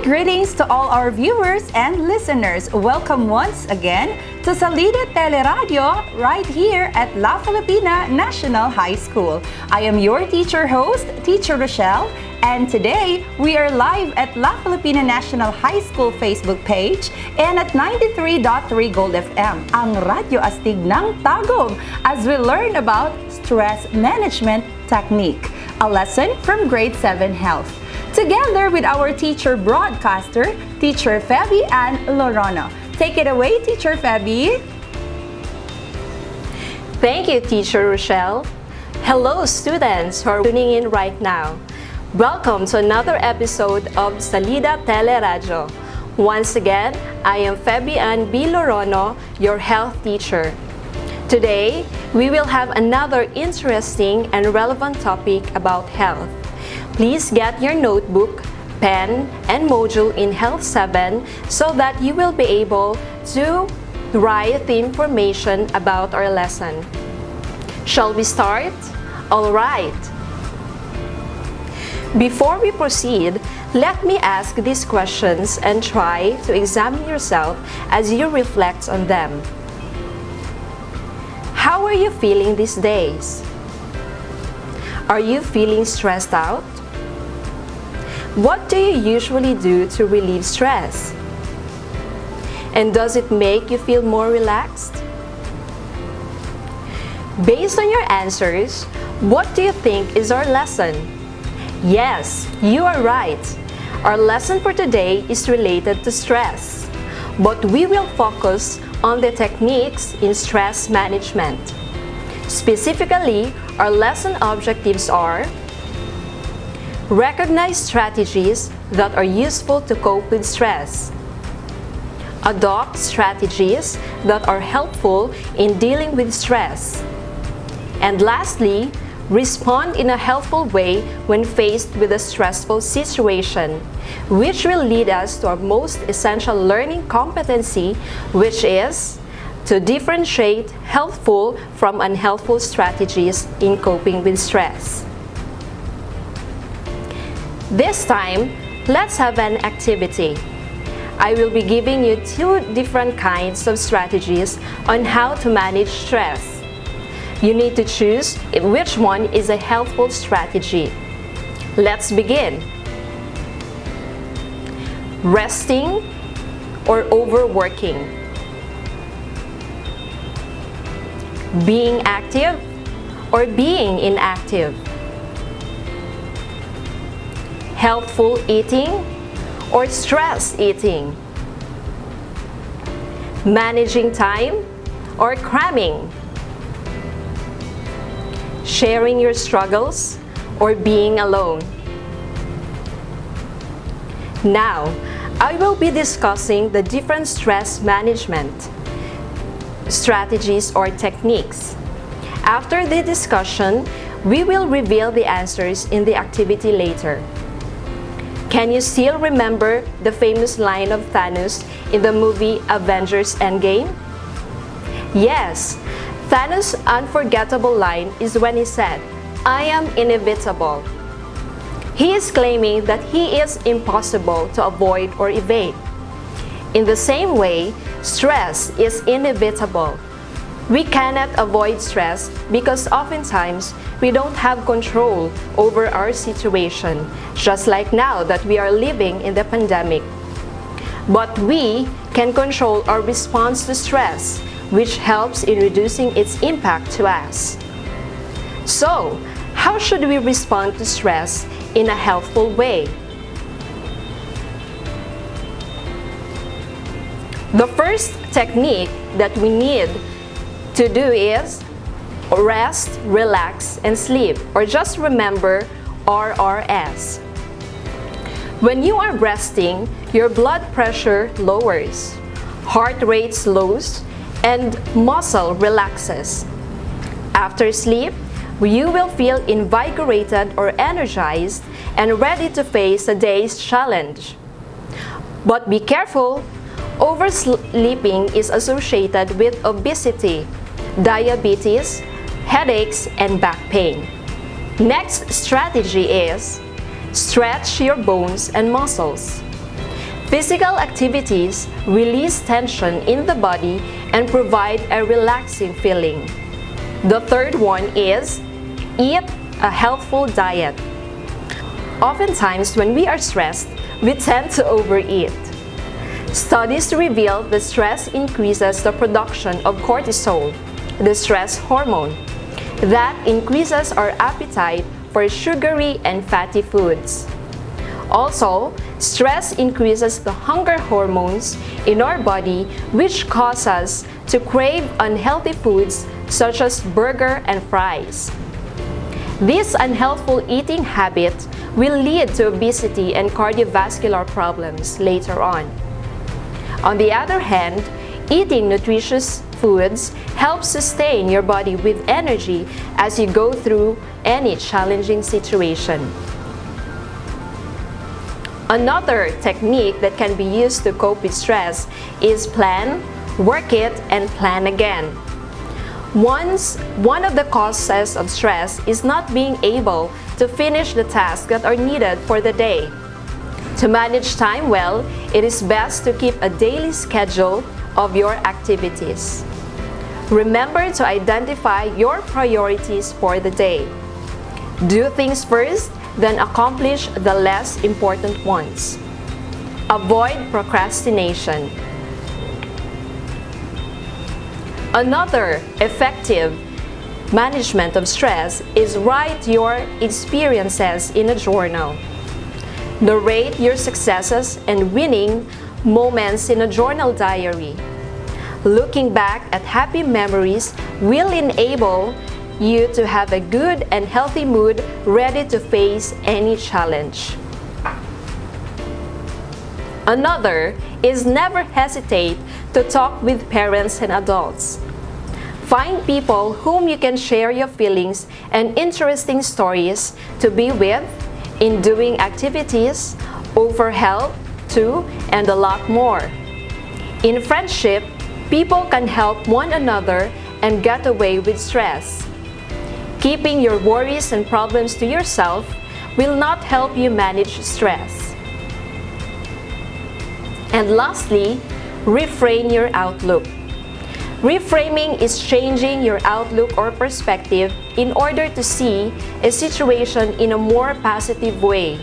greetings to all our viewers and listeners. Welcome once again to Salida TeleRadyo right here at La Filipina National High School. I am your teacher host, Teacher Rochelle, and today we are live at La Filipina National High School Facebook page and at 93.3 Gold FM, ang radyo astig ng Tagum, as we learn about stress management technique, a lesson from grade 7 health. Together with our teacher broadcaster, Teacher Feby and Lorona. Take it away, Teacher Feby. Thank you, Teacher Rochelle. Hello, students who are tuning in right now. Welcome to another episode of Salida TeleRadyo. Once again, I am Feby and B. Lorono, your health teacher. Today, we will have another interesting and relevant topic about health. Please get your notebook, pen, and module in Health 7 so that you will be able to write the information about our lesson. Shall we start? All right. Before we proceed, let me ask these questions and try to examine yourself as you reflect on them. How are you feeling these days? Are you feeling stressed out? What do you usually do to relieve stress? And does it make you feel more relaxed? Based on your answers, what do you think is our lesson? Yes, you are right. Our lesson for today is related to stress, but we will focus on the techniques in stress management. Specifically, our lesson objectives are: recognize strategies that are useful to cope with stress. Adopt strategies that are helpful in dealing with stress. And lastly, respond in a helpful way when faced with a stressful situation, which will lead us to our most essential learning competency, which is to differentiate helpful from unhelpful strategies in coping with stress. This time, let's have an activity. I will be giving you two different kinds of strategies on how to manage stress. You need to choose which one is a helpful strategy. Let's begin. Resting or overworking? Being active or being inactive? Healthful eating or stress eating? Managing time or cramming? Sharing your struggles or being alone? Now, I will be discussing the different stress management strategies or techniques. After the discussion, we will reveal the answers in the activity later. Can you still remember the famous line of Thanos in the movie Avengers Endgame? Yes, Thanos' unforgettable line is when he said, "I am inevitable." He is claiming that he is impossible to avoid or evade. In the same way, stress is inevitable. We cannot avoid stress because oftentimes we don't have control over our situation, just like now that we are living in the pandemic. But we can control our response to stress, which helps in reducing its impact to us. So, how should we respond to stress in a helpful way? The first technique that we need to do is rest, relax, and sleep, or just remember RRS. When you are resting, your blood pressure lowers, heart rate slows, and muscle relaxes. After sleep, you will feel invigorated or energized and ready to face the day's challenge. But be careful, oversleeping is associated with obesity, diabetes, headaches, and back pain. Next strategy is stretch your bones and muscles. Physical activities release tension in the body and provide a relaxing feeling. The third one is eat a healthful diet. Oftentimes, when we are stressed, we tend to overeat. Studies reveal that stress increases the production of cortisol, the stress hormone, that increases our appetite for sugary and fatty foods. Also, stress increases the hunger hormones in our body, which cause us to crave unhealthy foods such as burger and fries. This unhealthful eating habit will lead to obesity and cardiovascular problems later on. On the other hand, eating nutritious foods helps sustain your body with energy as you go through any challenging situation. Another technique that can be used to cope with stress is plan, work it, and plan again. One of the causes of stress is not being able to finish the tasks that are needed for the day. To manage time well, it is best to keep a daily schedule of your activities. Remember to identify your priorities for the day. Do things first, then accomplish the less important ones. Avoid procrastination. Another effective management of stress is write your experiences in a journal. Narrate your successes and winning moments in a journal diary. Looking back at happy memories will enable you to have a good and healthy mood ready to face any challenge. Another is never hesitate to talk with parents and adults. Find people whom you can share your feelings and interesting stories to be with in doing activities, offer help to, and a lot more. In friendship, people can help one another and get away with stress. Keeping your worries and problems to yourself will not help you manage stress. And lastly, reframe your outlook. Reframing is changing your outlook or perspective in order to see a situation in a more positive way.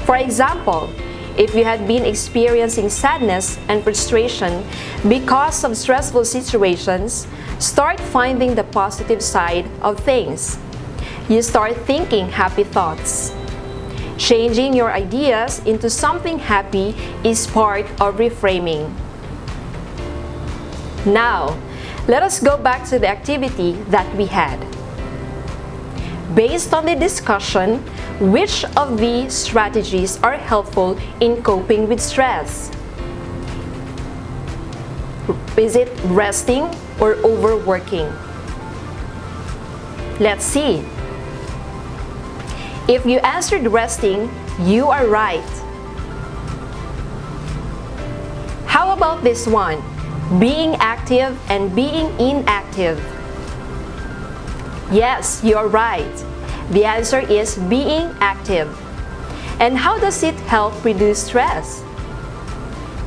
For example, if you had been experiencing sadness and frustration because of stressful situations, start finding the positive side of things. You start thinking happy thoughts. Changing your ideas into something happy is part of reframing. Now, let us go back to the activity that we had. Based on the discussion, which of these strategies are helpful in coping with stress? Is it resting or overworking? Let's see. If you answered resting, you are right. How about this one? Being active and being inactive. Yes, you're right. The answer is being active. And how does it help reduce stress?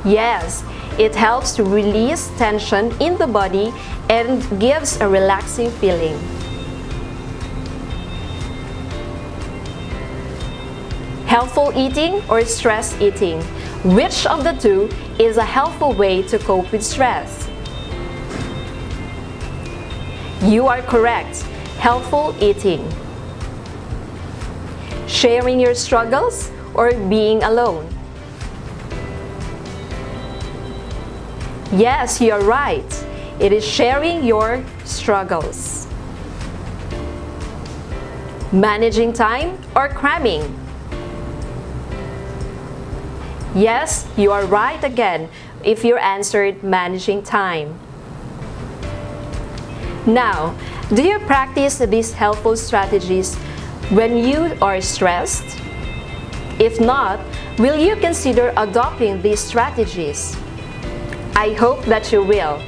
Yes, it helps to release tension in the body and gives a relaxing feeling. Healthful eating or stress eating? Which of the two is a helpful way to cope with stress? You are correct. Healthful eating. Sharing your struggles or being alone? Yes, you are right. It is sharing your struggles. Managing time or cramming? Yes, you are right again if you answered managing time. Now, do you practice these helpful strategies when you are stressed? If not, will you consider adopting these strategies? I hope that you will.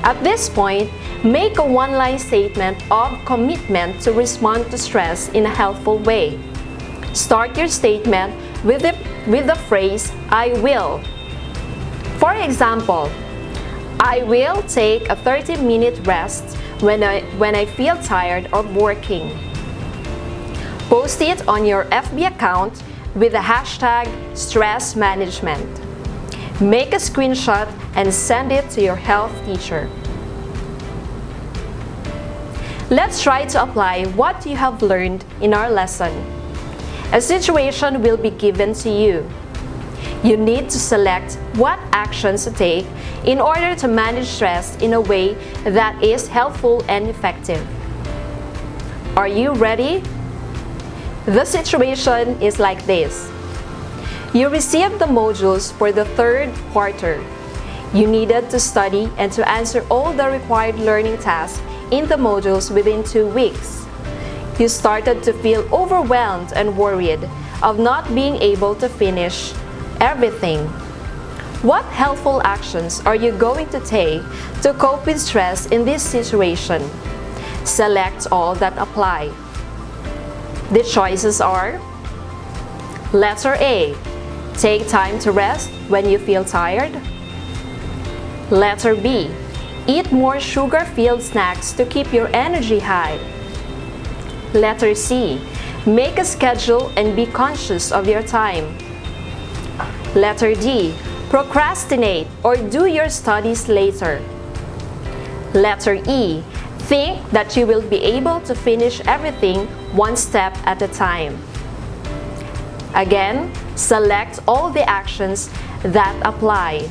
At this point, make a one-line statement of commitment to respond to stress in a helpful way. Start your statement with the phrase I will. For example, I will take a 30-minute rest when I feel tired of working. Post it on your FB account with the hashtag stress management. Make a screenshot and send it to your health teacher. Let's try to apply what you have learned in our lesson. A situation will be given to you. You need to select what actions to take in order to manage stress in a way that is helpful and effective. Are you ready? The situation is like this. You received the modules for the third quarter. You needed to study and to answer all the required learning tasks in the modules within 2 weeks. You started to feel overwhelmed and worried of not being able to finish everything. What helpful actions are you going to take to cope with stress in this situation? Select all that apply. The choices are: letter A, take time to rest when you feel tired. Letter B, eat more sugar-filled snacks to keep your energy high. Letter C, make a schedule and be conscious of your time. Letter D, procrastinate or do your studies later. Letter E, think that you will be able to finish everything one step at a time. Again, select all the actions that apply.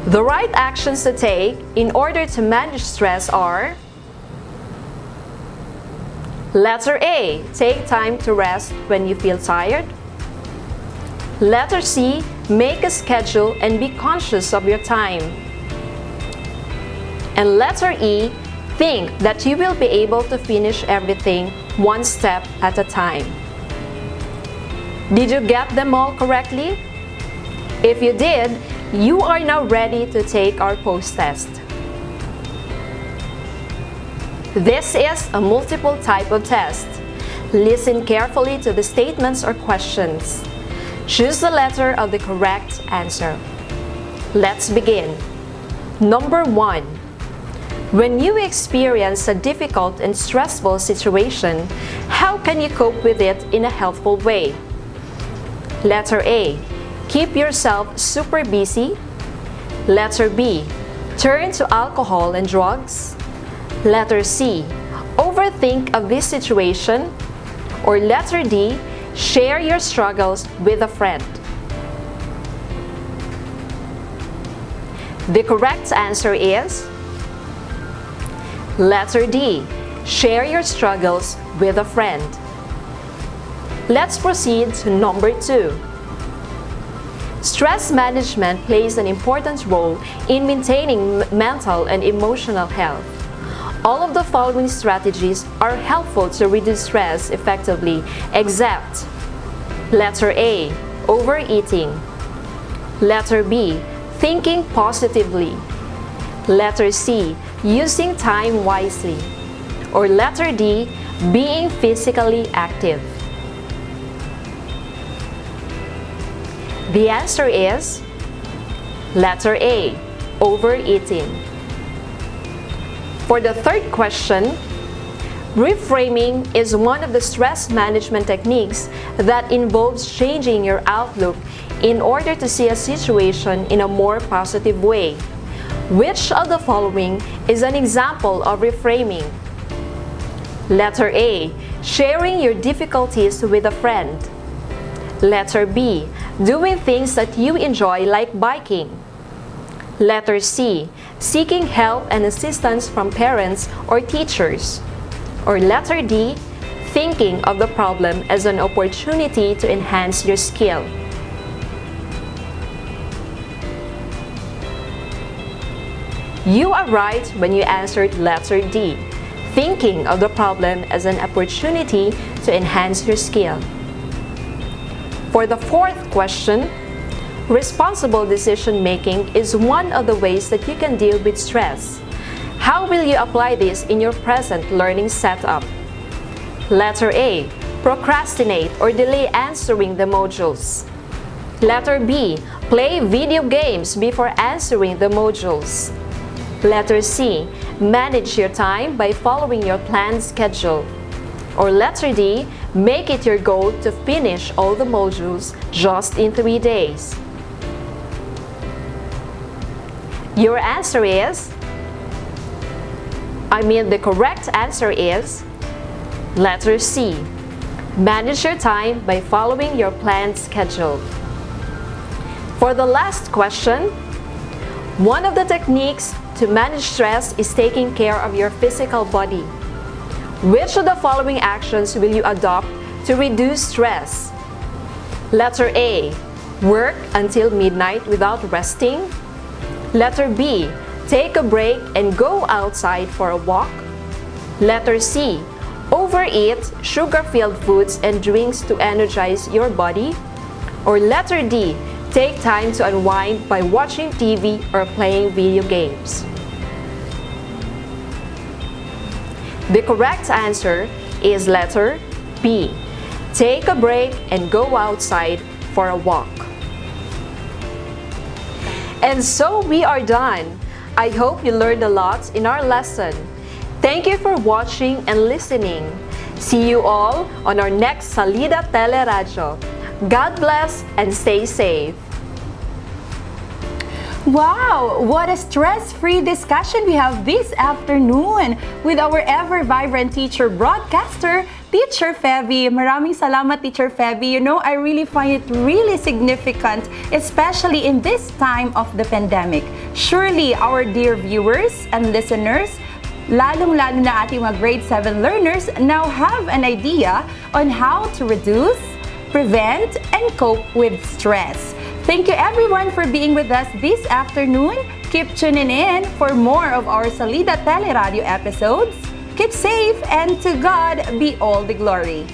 The right actions to take in order to manage stress are: letter A, take time to rest when you feel tired. Letter C, make a schedule and be conscious of your time. And letter E, think that you will be able to finish everything one step at a time. Did you get them all correctly? If you did, you are now ready to take our post-test. This is a multiple type of test. Listen carefully to the statements or questions. Choose the letter of the correct answer. Let's begin. Number 1. When you experience a difficult and stressful situation, how can you cope with it in a helpful way? Letter A, keep yourself super busy. Letter B, turn to alcohol and drugs. Letter C, overthink of this situation. Or letter D, share your struggles with a friend. The correct answer is letter D, share your struggles with a friend. Let's proceed to number 2. Stress management plays an important role in maintaining mental and emotional health. All of the following strategies are helpful to reduce stress effectively, except letter A, overeating. Letter B, thinking positively. Letter C, using time wisely. Or letter D, being physically active. The answer is letter A, overeating. For the third question, reframing is one of the stress management techniques that involves changing your outlook in order to see a situation in a more positive way. Which of the following is an example of reframing? Letter A, sharing your difficulties with a friend. Letter B, doing things that you enjoy like biking. Letter C, seeking help and assistance from parents or teachers. Or letter D, thinking of the problem as an opportunity to enhance your skill. You are right when you answered letter D, thinking of the problem as an opportunity to enhance your skill. For the fourth question, responsible decision making is one of the ways that you can deal with stress. How will you apply this in your present learning setup? Letter A, Procrastinate or delay answering the modules. Letter B. Play video games before answering the modules. Letter C. Manage your time by following your planned schedule. Or letter D. Make it your goal to finish all the modules just in 3 days. Your answer is, the correct answer is letter C. Manage your time by following your planned schedule. For the last question, one of the techniques to manage stress is taking care of your physical body. Which of the following actions will you adopt to reduce stress? Letter A. Work until midnight without resting. Letter B. Take a break and go outside for a walk. Letter C. Overeat sugar-filled foods and drinks to energize your body. Or letter D. Take time to unwind by watching TV or playing video games. The correct answer is letter B. Take a break and go outside for a walk. And so we are done. I hope you learned a lot in our lesson. Thank you for watching and listening. See you all on our next Salida TeleRadyo. God bless and stay safe. Wow! What a stress-free discussion we have this afternoon with our ever-vibrant teacher broadcaster, Teacher Feby. Maraming salamat, Teacher Feby. You know, I really find it really significant, especially in this time of the pandemic. Surely, our dear viewers and listeners, lalong-lalo na ating mga grade 7 learners now have an idea on how to reduce, prevent, and cope with stress. Thank you everyone for being with us this afternoon. Keep tuning in for more of our Salida TeleRadyo episodes. Keep safe and to God be all the glory.